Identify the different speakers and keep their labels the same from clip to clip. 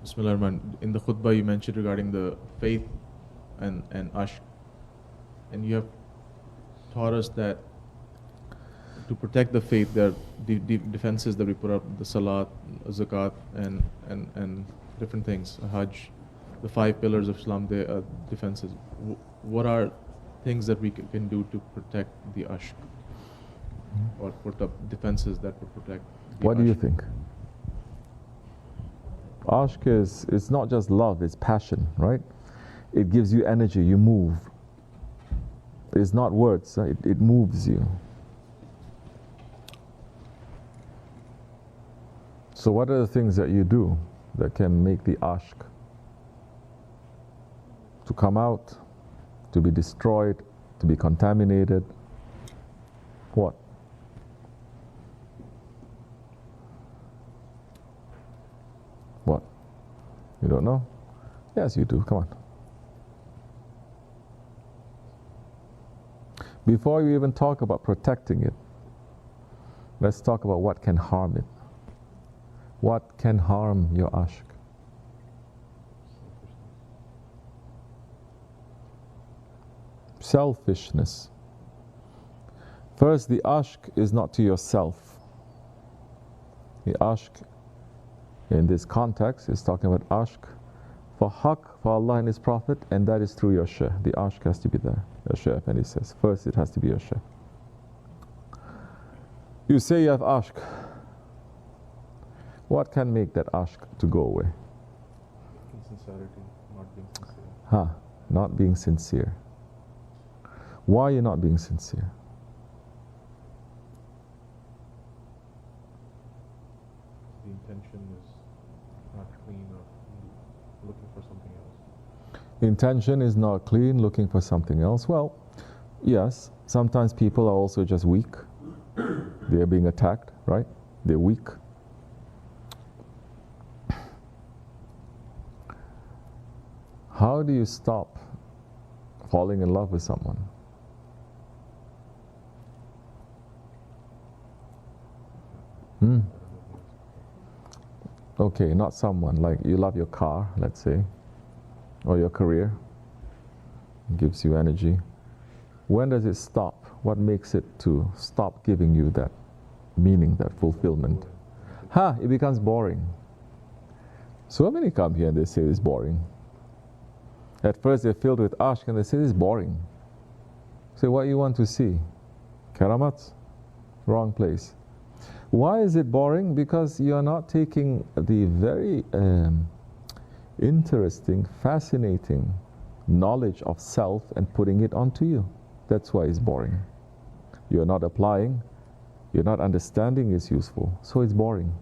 Speaker 1: Bismillah, in the khutbah you mentioned regarding the faith and ashk, and you have taught us that to protect the faith, there are defenses that we put up: the salat, zakat, and different things, hajj, the 5 pillars of Islam. They are defenses. What are things that we can do to protect the ashk, or put up defenses that would protect the
Speaker 2: What
Speaker 1: ashk?
Speaker 2: do you think? Ashk it's not just love, it's passion, right? It gives you energy, you move. It's not words, right? It moves you. So what are the things that you do that can make the ashk to come out, to be destroyed, to be contaminated? What? What? You don't know? Yes, you do. Come on. Before you even talk about protecting it, let's talk about what can harm it. What can harm your ashk? Selfishness. First, the ashk is not to yourself. The ashk in this context is talking about ashk for haqq, for Allah and His Prophet, and that is through your shaykh. The ashk has to be there. Your shaykh, and he says, first it has to be your shaykh. You say you have ashk. What can make that ashk to go away?
Speaker 1: Insincerity, not being sincere.
Speaker 2: Not being sincere. Why are you not being sincere?
Speaker 1: The intention is not clean, or looking for something else.
Speaker 2: Intention is not clean, looking for something else. Well, yes, sometimes people are also just weak. They are being attacked, right? They're weak. How do you stop falling in love with someone? Okay, not someone, like you love your car, let's say, or your career. It gives you energy. When does it stop? What makes it to stop giving you that meaning, that fulfillment? It becomes boring. So many come here and they say it's boring. At first they're filled with ashk and they say it's boring. Say, what you want to see? Karamat? Wrong place. Why is it boring? Because you're not taking the very interesting, fascinating knowledge of self and putting it onto you. That's why it's boring. You're not applying, you're not understanding it's useful, so it's boring.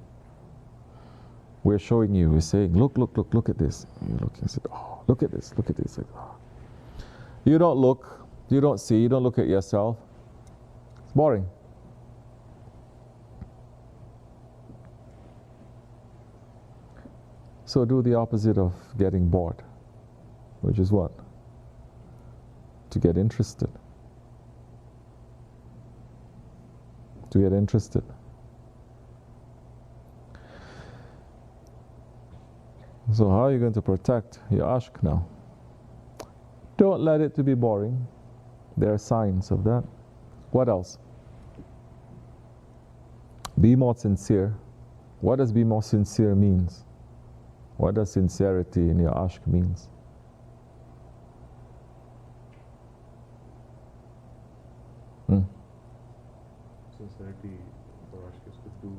Speaker 2: We're showing you, we're saying, look at this. You look and say, oh, look at this. Like, oh. You don't look, you don't see, you don't look at yourself. It's boring. So do the opposite of getting bored, which is what? To get interested. To get interested. So how are you going to protect your ashk now? Don't let it to be boring. There are signs of that. What else? Be more sincere. What does be more sincere means? What does sincerity in your ashk means?
Speaker 1: Sincerity for ashk is to do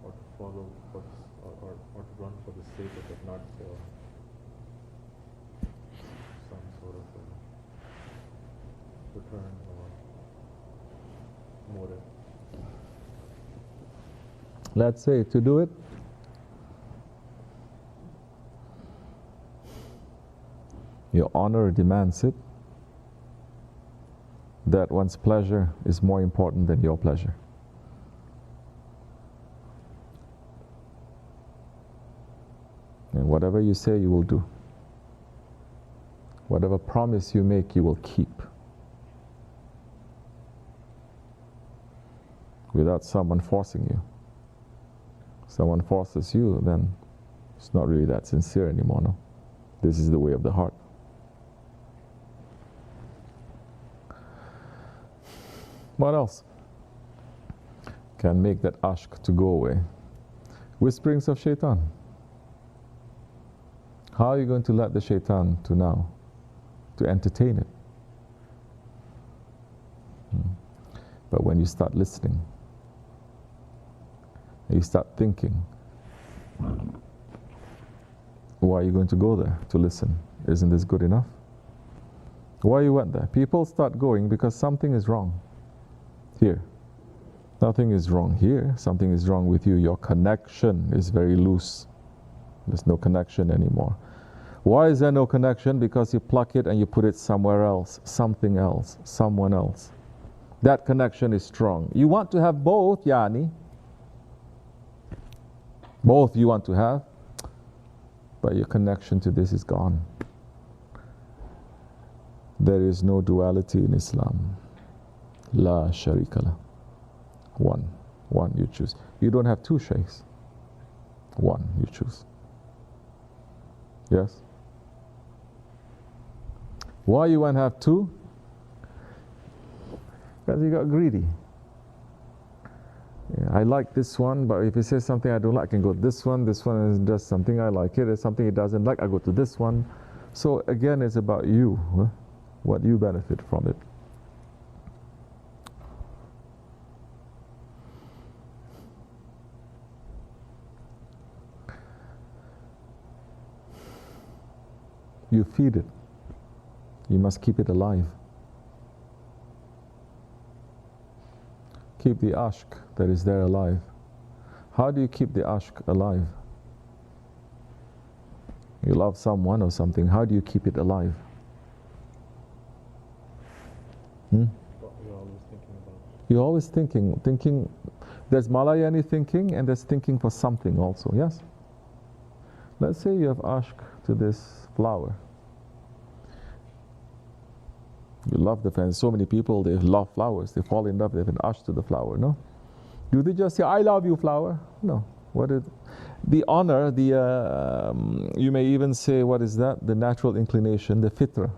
Speaker 1: or to follow or to run for the sake of it, not for some sort of return or motive.
Speaker 2: Let's say to do it, your honor demands it, that one's pleasure is more important than your pleasure. And whatever you say, you will do. Whatever promise you make, you will keep. Without someone forcing you. Someone forces you, then it's not really that sincere anymore, no? This is the way of the heart. What else can make that ashk to go away? Whisperings of shaitan. How are you going to let the shaitan to entertain it? But when you start listening, you start thinking, why are you going to go there to listen? Isn't this good enough? Why you went there? People start going because something is wrong here. Nothing is wrong here. Something is wrong with you. Your connection is very loose. There's no connection anymore. Why is there no connection? Because you pluck it and you put it somewhere else, something else, someone else. That connection is strong. You want to have both, Yani. Both you want to have, but your connection to this is gone. There is no duality in Islam. La sharika la. One you choose. You don't have two shaykhs. One you choose. Yes? Why you want to have two? Because you got greedy. Yeah, I like this one, but if he says something I don't like, I can go to this one. This one does something I like it. There's something he doesn't like, I go to this one. So again, it's about you, huh? What you benefit from it. You feed it. You must keep it alive. Keep the ashk that is there alive. How do you keep the ashk alive? You love someone or something, how do you keep it alive?
Speaker 1: You're always thinking about it.
Speaker 2: You're always thinking. There's Malayani thinking and there's thinking for something also, yes? Let's say you have ashk to this flower. You love the friends. So many people, they love flowers. They fall in love, they have an ashk to the flower, no? Do they just say, I love you, flower? No. What is the honor, you may even say, what is that? The natural inclination, the fitra,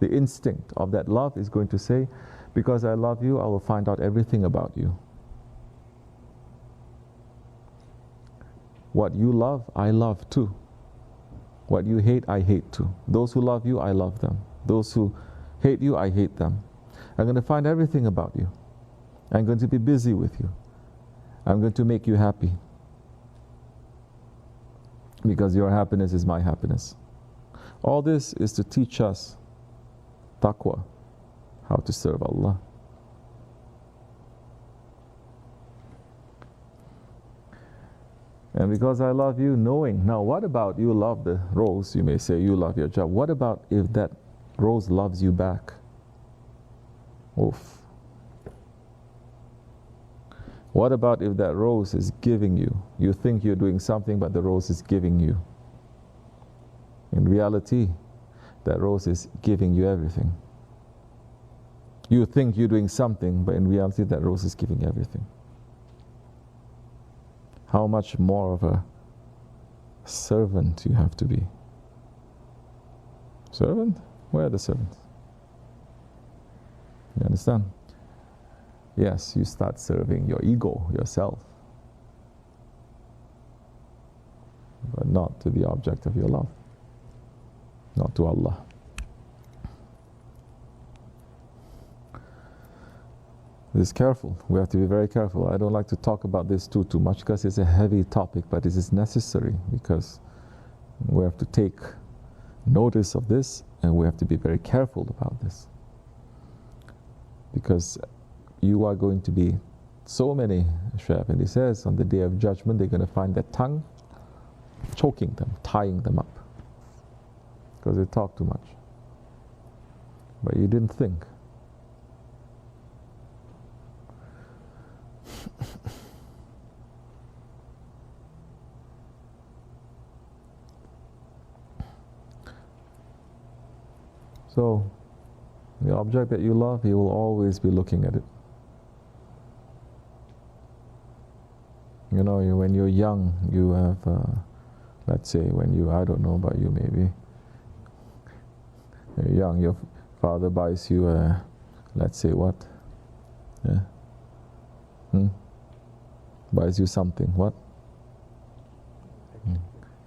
Speaker 2: the instinct of that love is going to say, because I love you, I will find out everything about you. What you love, I love too. What you hate, I hate too. Those who love you, I love them. Those who hate you, I hate them. I'm going to find everything about you. I'm going to be busy with you. I'm going to make you happy. Because your happiness is my happiness. All this is to teach us taqwa, how to serve Allah. And because I love you, knowing. Now, what about you love the rose? You may say you love your job. What about if that rose loves you back? Oof. What about if that rose is giving you? You think you're doing something, but the rose is giving you. In reality, that rose is giving you everything. You think you're doing something, but in reality, that rose is giving everything. How much more of a servant you have to be? Servant? Where are the servants? You understand? Yes, you start serving your ego, yourself, but not to the object of your love, not to Allah. This careful. We have to be very careful. I don't like to talk about this too much because it's a heavy topic, but it is necessary because we have to take notice of this and we have to be very careful about this. Because you are going to be so many, Shaykh, and he says on the day of judgment they're going to find their tongue choking them, tying them up because they talk too much. But you didn't think. So, the object that you love, you will always be looking at it. You know, when you're young, you have, let's say, I don't know about you maybe, you're young, your father buys you a, let's say what? Yeah. Buys you something, what?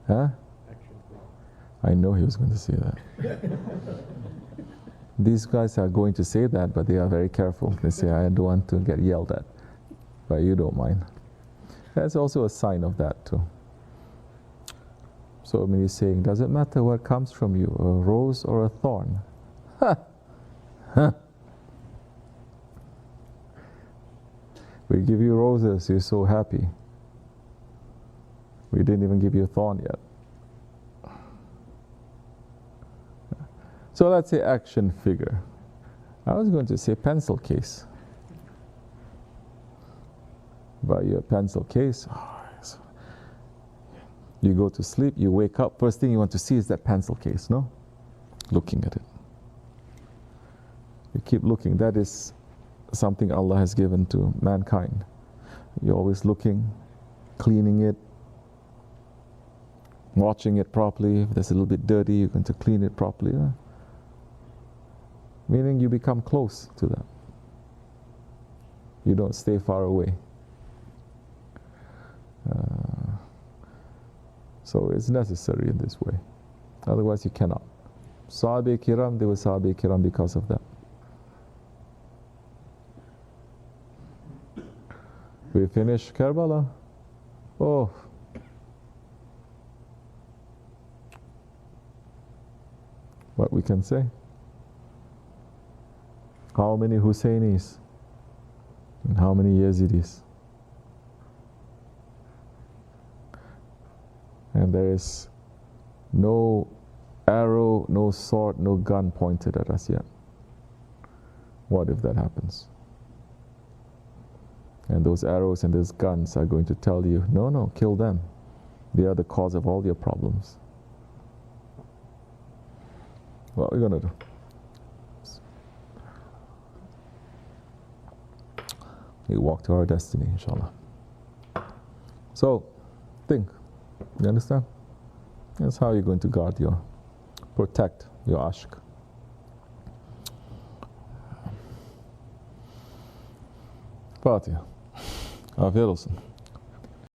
Speaker 2: Huh? I know he was going to say that. These guys are going to say that, but they are very careful. They say, I don't want to get yelled at, but you don't mind. That's also a sign of that too. So when he's saying, does it matter what comes from you, a rose or a thorn? Ha! Huh. We give you roses, you're so happy. We didn't even give you a thorn yet. So let's say action figure. I was going to say pencil case. But your pencil case, you go to sleep, you wake up, first thing you want to see is that pencil case, no? Looking at it. You keep looking. That is something Allah has given to mankind. You're always looking, cleaning it, watching it properly. If there's a little bit dirty, you're going to clean it properly. Meaning you become close to that. You don't stay far away. So it's necessary in this way. Otherwise you cannot. Sahabe-i-kiram, they were Sahabe-i-kiram because of that. We finish Karbala. Oh. What we can say? How many Hussainis? And how many Yazidis? And there is no arrow, no sword, no gun pointed at us yet. What if that happens? And those arrows and those guns are going to tell you, no, kill them. They are the cause of all your problems. What are we going to do? We walk to our destiny, inshallah. So, think. You understand? That's how you're going to protect your ashk. Fatiha. Afiyet olsun.